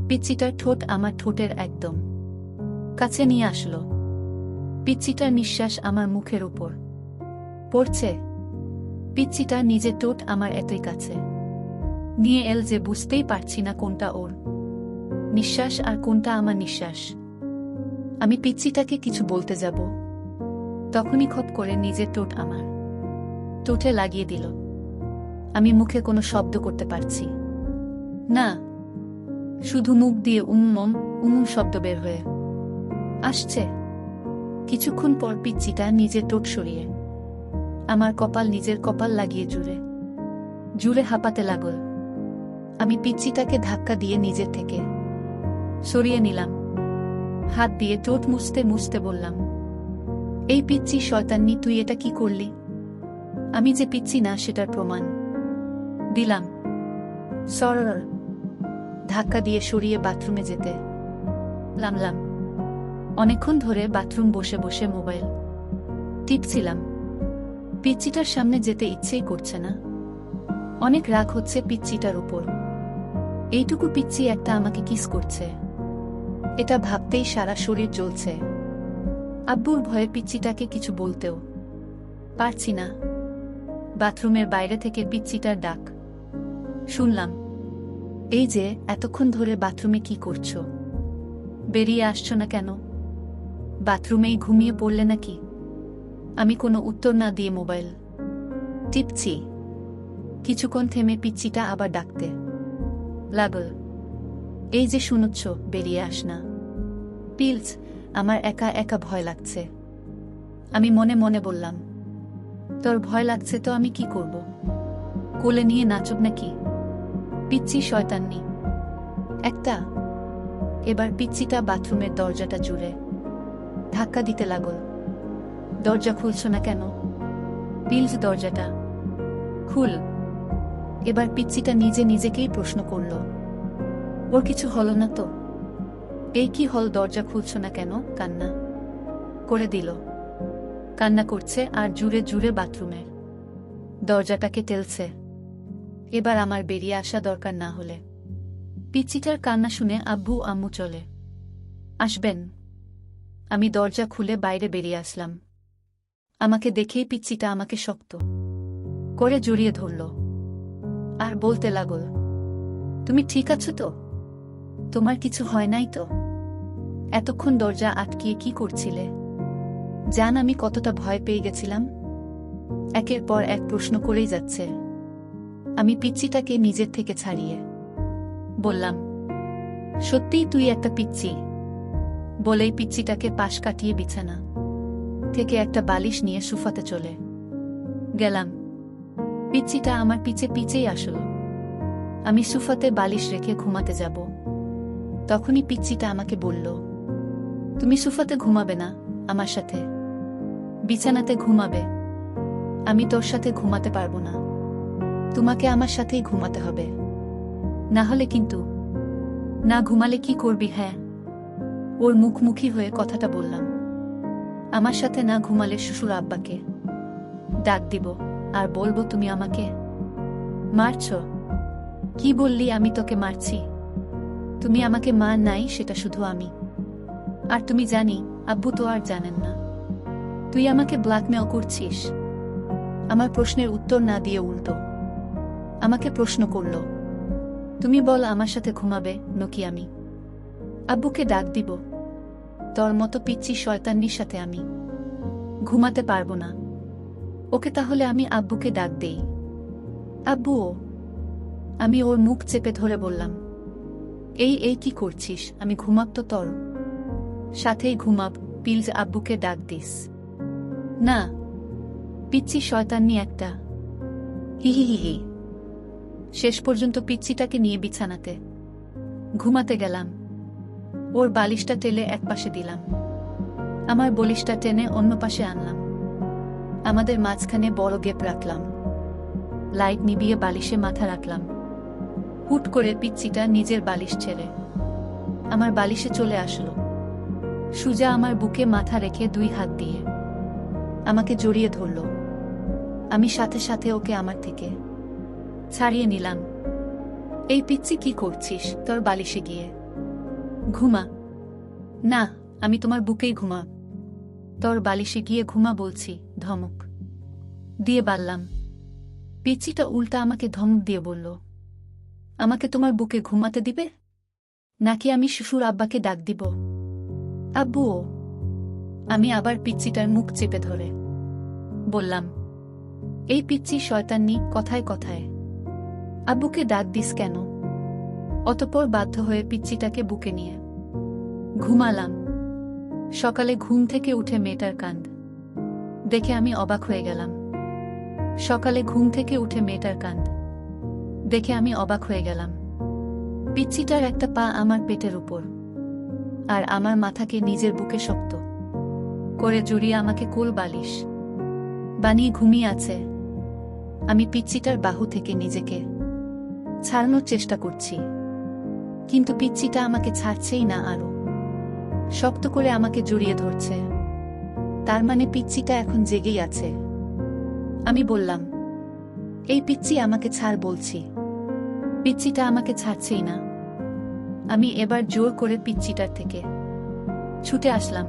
পিচ্চিটার ঠোঁট আমার ঠোঁটের একদম কাছে নিয়ে আসলো। পিচ্চিটার নিঃশ্বাস আমার মুখের উপর পড়ছে। পিচ্চিটা নিজের ঠোঁট আমার এতই কাছে নিয়ে এল যে বুঝতেই পারছি না কোনটা ওর নিঃশ্বাস আর কোনটা আমার নিঃশ্বাস। আমি পিচ্চিটাকে কিছু বলতে যাব, তখনই খপ করে নিজের ঠোঁট আমার ঠোঁটে লাগিয়ে দিল। আমি মুখে কোনো শব্দ করতে পারছি না, শুধু মুখ দিয়ে শব্দ বের হয়ে আসছে। কিছুক্ষণ পর পিচ্চিটা নিজের ঠোঁট সরিয়ে আমার কপাল নিজের কপাল লাগিয়ে জুড়ে জুড়ে হাঁপাতে লাগল। আমি পিচ্চিটাকে ধাক্কা দিয়ে নিজের থেকে সরিয়ে নিলাম। হাত দিয়ে ঠোঁট মুছতে মুছতে বললাম, এই পিচ্চি শয়তান্নি, তুই এটা কি করলি? আমি যে পিচ্চি না সেটার প্রমাণ দিলাম। সর। ধাক্কা দিয়ে সরিয়ে বাথরুমে যেতে লাগলাম। অনেকক্ষণ ধরে বাথরুম বসে বসে মোবাইল টিপছিলাম। পিচ্চিটার সামনে যেতে ইচ্ছেই করছে না। অনেক রাগ হচ্ছে পিচ্চিটার উপর। এইটুকু পিচ্চি একটা আমাকে কিস করছে, এটা ভাবতেই সারা শরীর জ্বলছে। আব্বুর ভয়ে পিচ্চিটাকে কিছু বলতেও পারছি না। বাথরুমের বাইরে থেকে পিচ্চিটার ডাক শুনলাম, এই যে এতক্ষণ ধরে বাথরুমে কি করছো? বেরিয়ে আসছো না কেন? বাথরুমেই ঘুমিয়ে পড়লে নাকি? আমি কোনো উত্তর না দিয়ে মোবাইল টিপছি। কিছুক্ষণ থেমে পিচ্চিটা আবার ডাকতে লাগল, এই যে শুনছ, বেরিয়ে আস না প্লিজ, আমার একা একা ভয় লাগছে। আমি মনে মনে বললাম, তোর ভয় লাগছে তো আমি কি করব? কোলে নিয়ে নাচব নাকি? পিচ্চি শয়তান্নি একটা। এবার পিচ্চিটা বাথরুমের দরজাটা জুড়ে ধাক্কা দিতে লাগল। দরজা খুলছ না কেন? প্লিজ দরজাটা খুল। এবার পিচ্চিটা নিজে নিজেকেই প্রশ্ন করল, ওর কিছু হলো না তো? এই কি হল, দরজা খুলছ না কেন? কান্না করে দিল। কান্না করছে আর জুড়ে জুড়ে বাথরুমের দরজাটাকে টেলছে। এবার আমার বেরিয়ে আসা দরকার না হলে। পিচ্চিটার কান্না শুনে আব্বু আম্মু চলে আসবেন। আমি দরজা খুলে বাইরে বেরিয়ে আসলাম। আমাকে দেখেই পিচ্চিটা আমাকে শক্ত করে জড়িয়ে ধরল আর বলতে লাগল, তুমি ঠিক আছো তো? তোমার কিছু হয় নাই তো? এতক্ষণ দরজা আটকিয়ে কি করছিলে? জান আমি কতটা ভয় পেয়ে গেছিলাম। একের পর এক প্রশ্ন করেই যাচ্ছে। আমি পিচ্চিটাকে নিজের থেকে ছাড়িয়ে বললাম, সত্যিই তুই একটা পিচ্চি। বলেই পিচ্চিটাকে পাশ কাটিয়ে বিছানা থেকে একটা বালিশ নিয়ে সোফাতে চলে গেলাম। পিচ্চিটা আমার পিছে পিছেই আসলো। আমি সোফাতে বালিশ রেখে ঘুমাতে যাব, তখনই পিচ্চিটা আমাকে বলল, তুমি সোফাতে ঘুমাবে না, আমার সাথে বিছানাতে ঘুমাবে। আমি তোর সাথে ঘুমাতে পারবো না, তোমাকে আমার সাথেই ঘুমাতে হবে। না হলে কিন্তু। না ঘুমালে কি করবি? হ্যাঁ, ওর মুখোমুখি হয়ে কথাটা বললাম। আমার সাথে না ঘুমালে শ্বশুর আব্বাকে ডাক দিব আর বলবো তুমি আমাকে মারছ। কি বললি? আমি তোকে মারছি? তুমি আমাকে মার নাই, সেটা শুধু আমি আর তুমি জানি, আব্বু তো আর জানেন না। তুই আমাকে ব্ল্যাকমেল করছিস। আমার প্রশ্নের উত্তর না দিয়ে উল্টো আমাকে প্রশ্ন করল, তুমি বল আমার সাথে ঘুমাবে নাকি আমি আব্বুকে ডাক দিব? তোর মতো পিচ্চি শয়তান্নির সাথে আমি ঘুমাতে পারবো না। ওকে তাহলে আমি আব্বুকে ডাক দেই। আব্বু ও? আমি ওর মুখ চেপে ধরে বললাম, এই কি করছিস? আমি ঘুমাব তো তোর সাথেই ঘুমাব, প্লিজ আব্বুকে ডাক দিস না। পিচ্চি শয়তান্নি একটা। হি হি হি হি। শেষ পর্যন্ত পিচ্চিটাকে নিয়ে বিছানাতে ঘুমাতে গেলাম। ওর বালিশটা টেলে এক পাশে দিলাম, আমার বলিশটা টেনে অন্য পাশে আনলাম। আমাদের মাঝখানে বড় গ্যাপ রাখলাম। লাইট নিভিয়ে বালিশে মাথা রাখলাম। হুট করে পিচ্চিটা নিজের বালিশ ছেড়ে আমার বালিশে চলে আসলো। সুজা আমার বুকে মাথা রেখে দুই হাত দিয়ে আমাকে জড়িয়ে ধরল। আমি সাথে সাথে ওকে আমার থেকে ছাড়িয়ে নিলাম। এই পিচ্চি কি করছিস? তোর বালিশে গিয়ে ঘুমা। না, আমি তোমার বুকেই ঘুমা। তোর বালিশে গিয়ে ঘুমা বলছি, ধমক দিয়ে বাড়লাম। পিচ্চিটা উল্টা আমাকে ধমক দিয়ে বলল, আমাকে তোমার বুকে ঘুমাতে দিবে নাকি আমি শ্বশুর আব্বাকে ডাক দিব? আব্বুও। আমি আবার পিচ্চিটার মুখ চেপে ধরে বললাম, এই পিচ্চি শয়তান্নি কথায় কথায় আব্বুকে ডাক দিস কেন? অতঃপর বাধ্য হয়ে পিচ্চিটাকে বুকে নিয়ে ঘুমালাম। সকালে ঘুম থেকে উঠে মেয়েটার কাণ্ড দেখে আমি অবাক হয়ে গেলাম। সকালে ঘুম থেকে উঠে মেয়েটার কাণ্ড দেখে আমি অবাক হয়ে গেলাম। পিচ্চিটার একটা পা আমার পেটের উপর, আর আমার মাথাকে নিজের বুকে শক্ত করে জড়িয়ে আমাকে কোল বালিশ বানিয়ে ঘুমিয়ে আছে। আমি পিচ্চিটার বাহু থেকে নিজেকে ছাড়ানোর চেষ্টা করছি, কিন্তু পিচ্চিটা আমাকে ছাড়ছেই না, আরো শক্ত করে আমাকে জড়িয়ে ধরছে। তার মানে পিচ্চিটা এখন জেগেই আছে। আমি বললাম, এই পিচ্চি আমাকে ছাড় বলছি। পিচ্চিটা আমাকে ছাড়ছেই না। আমি এবার জোর করে পিচ্চিটার থেকে ছুটে আসলাম।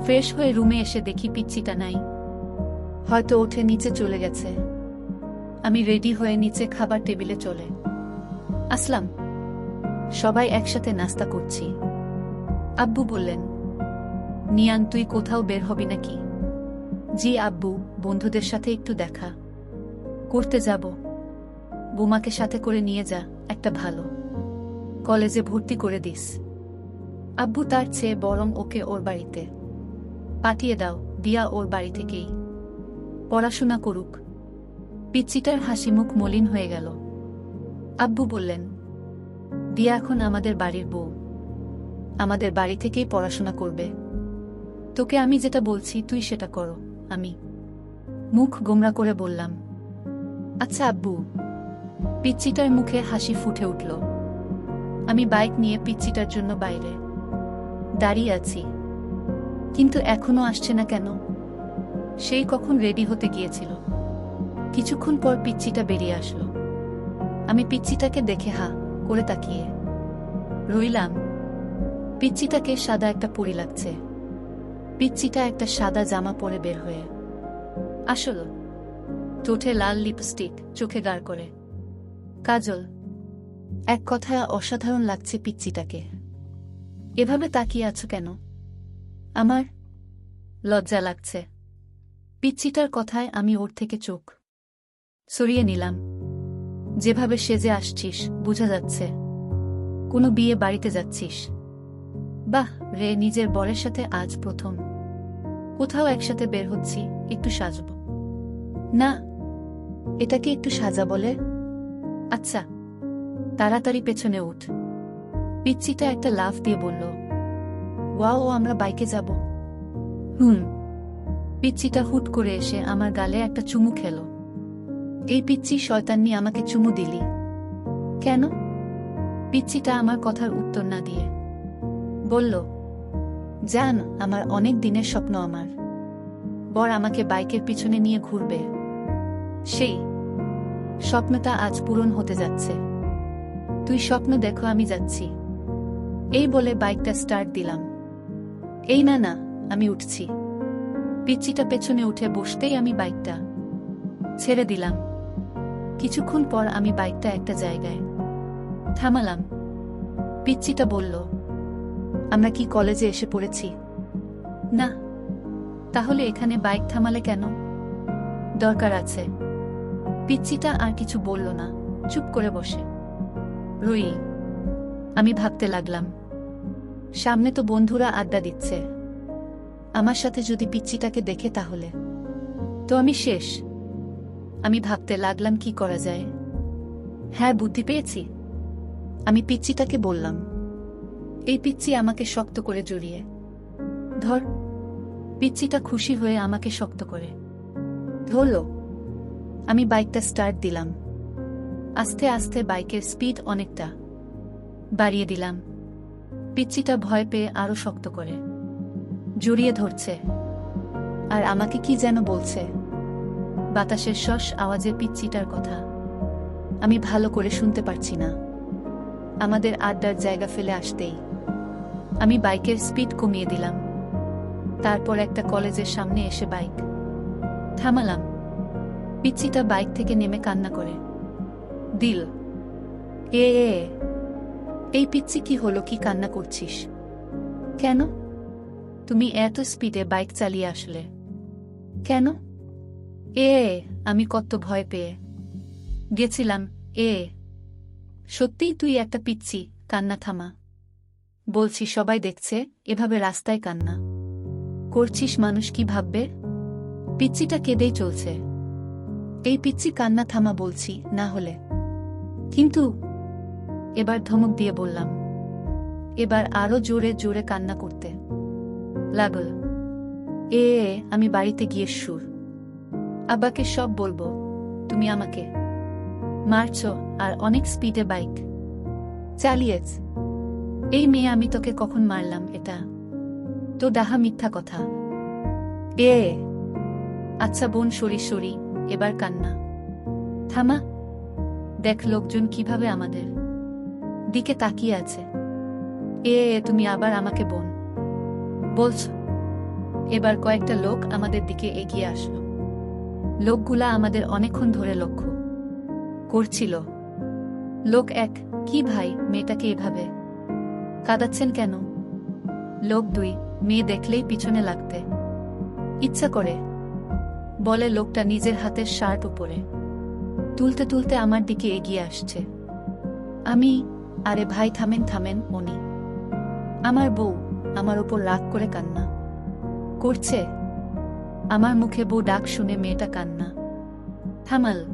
ফ্রেশ হয়ে রুমে এসে দেখি পিচ্চিটা নাই, হয়তো উঠে নিচে চলে গেছে। আমি রেডি হয়ে নিচে খাবার টেবিলে চলে আসলাম। সবাই একসাথে নাস্তা করছি। আব্বু বললেন, নিয়ান তুই কোথাও বের হবি নাকি? জি আব্বু, বন্ধুদের সাথে একটু দেখা করতে যাব। বোমাকে সাথে করে নিয়ে যা, একটা ভালো কলেজে ভর্তি করে দিস। আব্বু তার চেয়ে বরং ওকে ওর বাড়িতে পাঠিয়ে দাও, দিয়া ওর বাড়ি থেকেই পড়াশোনা করুক। পিচ্চিটার হাসিমুখ মলিন হয়ে গেল। আব্বু বললেন, দিয়া এখন আমাদের বাড়ির বউ, আমাদের বাড়ি থেকেই পড়াশোনা করবে। তোকে আমি যেটা বলছি তুই সেটা করো। আমি মুখ গোমরা করে বললাম, আচ্ছা আব্বু। পিচ্চিটার মুখে হাসি ফুটে উঠল। আমি বাইক নিয়ে পিচ্চিটার জন্য বাইরে দাঁড়িয়ে আছি, কিন্তু এখনো আসছে না কেন? সেই কখন রেডি হতে গিয়েছিল। কিছুক্ষণ পর পিচ্চিটা বেরিয়ে আসলো। আমি পিচ্চিটাকে দেখে হা করে তাকিয়ে রইলাম। পিচ্চিটাকে সাদা একটা পরি লাগছে। পিচ্চিটা একটা সাদা জামা পরে বের হয়ে আসল। ঠোঁটে লাল লিপস্টিক, চোখে গাঢ় করে কাজল। এক কথায় অসাধারণ লাগছে পিচ্চিটাকে। এভাবে তাকিয়ে আছো কেন? আমার লজ্জা লাগছে। পিচ্চিটার কথায় আমি ওর থেকে চোখ সরিয়ে নিলাম। যেভাবে সেজে আসছিস বোঝা যাচ্ছে কোনো বিয়ে বাড়িতে যাচ্ছিস। বাহ রে, নিজের বরের সাথে আজ প্রথম কোথাও একসাথে বের হচ্ছি, একটু সাজব না? এটাকে একটু সাজা বলে? আচ্ছা তাড়াতাড়ি পেছনে উঠ। পিচ্চিটা একটা লাফ দিয়ে বলল, ওয়াও, আমরা বাইকে যাব। পিচ্চিটা হুট করে এসে আমার গালে একটা চুমু খেল। এই পিচ্চি শয়তান্নি, আমাকে চুমু দিলি কেন? পিচ্চিটা আমার কথার উত্তর না দিয়ে বলল, জান, আমার অনেক দিনের স্বপ্ন, আমার বর আমাকে বাইকের পিছনে নিয়ে ঘুরবে। সেই স্বপ্নটা আজ পূরণ হতে যাচ্ছে। তুই স্বপ্ন দেখো, আমি যাচ্ছি। এই বলে বাইকটা স্টার্ট দিলাম। এই না না, আমি উঠছি। পিচ্চিটা পেছনে উঠে বসতেই আমি বাইকটা ছেড়ে দিলাম। কিছুক্ষণ পর আমি বাইকটা একটা জায়গায় থামালাম। পিচ্চিটা বলল, আমরা কি কলেজে এসে পড়েছি? না। তাহলে এখানে বাইক থামালে কেন? দরকার আছে। পিচ্চিটা আর কিছু বলল না, চুপ করে বসে রইল। আমি ভাবতে লাগলাম, সামনে তো বন্ধুরা আড্ডা দিচ্ছে। আমার সাথে যদি পিচ্চিটাকে দেখে তাহলে তো আমি শেষ। আমি ভাবতে লাগলাম কি করা যায়। হ্যাঁ, বুদ্ধি পেয়েছি। আমি পিচ্চিটাকে বললাম, এই পিচ্চি আমাকে শক্ত করে জড়িয়ে ধর। পিচ্চিটা খুশি হয়ে আমাকে শক্ত করে ধরল। আমি বাইকটা স্টার্ট দিলাম। আস্তে আস্তে বাইকের স্পিড অনেকটা বাড়িয়ে দিলাম। পিচ্চিটা ভয় পেয়ে আরো শক্ত করে জড়িয়ে ধরছে, আর আমাকে কি যেন বলছে। বাতাসের শস আওয়াজে পিচ্চিটার কথা আমি ভালো করে শুনতে পারছি না। আমাদের আড্ডার জায়গা ফেলে আসতেই আমি বাইকের স্পিড কমিয়ে দিলাম। তারপর একটা কলেজের সামনে এসে বাইক থামালাম। পিচ্চিটা বাইক থেকে নেমে কান্না করে দিল। এ এ, এই পিচ্চি কি হলো, কি কান্না করছিস কেন? তুমি এত স্পিডে বাইক চালিয়ে আসলে কেন? এ আমি কত ভয় পেয়ে গেছিলাম। এ সত্যিই তুই একটা পিচ্চি, কান্না থামা বলছি, সবাই দেখছে এভাবে রাস্তায় কান্না করছিস, মানুষ কি ভাববে? পিচ্চিটা কেঁদেই চলছে। এই পিচ্চি কান্না থামা বলছি, না হলে। কিন্তু এবার ধমক দিয়ে বললাম। এবার আরো জোরে জোরে কান্না করতে লাগল। এ আমি বাড়িতে গিয়ে সুর আব্বাকে সব বলবো, তুমি আমাকে মারছ আর অনেক স্পিডে বাইক চালিয়েছ। এই মেয়ে, আমি তোকে কখন মারলাম? এটা তো ডাহা মিথ্যা কথা। এ আচ্ছা বোন, সরি সরি, এবার কান্না থামা। দেখ লোকজন কিভাবে আমাদের দিকে তাকিয়ে আছে। এ তুমি আবার আমাকে বোন বলছ? এবার কয়েকটা লোক আমাদের দিকে এগিয়ে আসলো। লোকগুলা আমাদের অনেকক্ষণ ধরে লক্ষ্য করছিল। লোক এক, কি ভাই, মেয়েটাকে এভাবে কাঁদাচ্ছেন কেন? লোক দুই, মেয়ে দেখলেই পিছনে লাগতে ইচ্ছা করে বলে। লোকটা নিজের হাতের শার্ট উপরে তুলতে তুলতে আমার দিকে এগিয়ে আসছে। আমি, আরে ভাই থামেন থামেন, উনি আমার বউ, আমার ওপর রাগ করে কান্না করছে। আমার মুখে বউ ডাক শুনে মেয়েটা কান্না থামাল।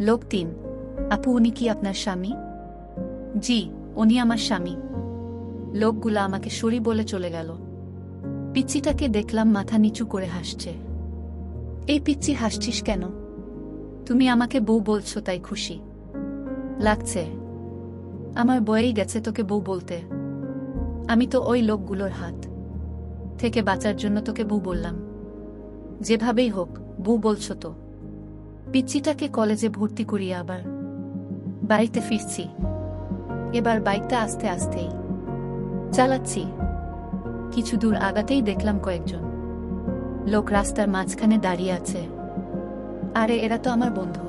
লোক তিন, আপু উনি কি আপনার স্বামী? জি, উনি আমার স্বামী। লোকগুলা আমাকে সরি বলে চলে গেল। পিচ্চিটাকে দেখলাম মাথা নিচু করে হাসছে। এই পিচ্চি, হাসছিস কেন? তুমি আমাকে বউ বলছো তাই খুশি লাগছে? আমার বয়েই গেছে তোকে বউ বলতে। আমি তো ওই লোকগুলোর হাত থেকে বাঁচার জন্য তোকে বউ বললাম। যেভাবেই হোক বউ বলছো তো। পিচ্চিটাকে কলেজে ভর্তি করিয়ে আবার বাড়িতে ফিরছি। এবার বাইকটা আস্তে আস্তেই চালাচ্ছি। কিছু দূর আগাতেই দেখলাম কয়েকজন লোক রাস্তার মাঝখানে দাঁড়িয়ে আছে। আরে এরা তো আমার বন্ধু।